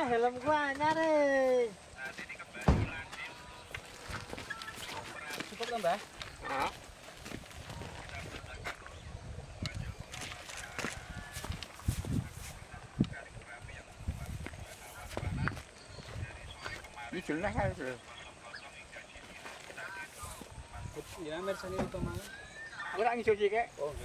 helm gua nyari. Cukup kan, Mbah? Nah. Ini jelas kan itu. Ya, mersani utama. Ora ngiso iki kek. Oh,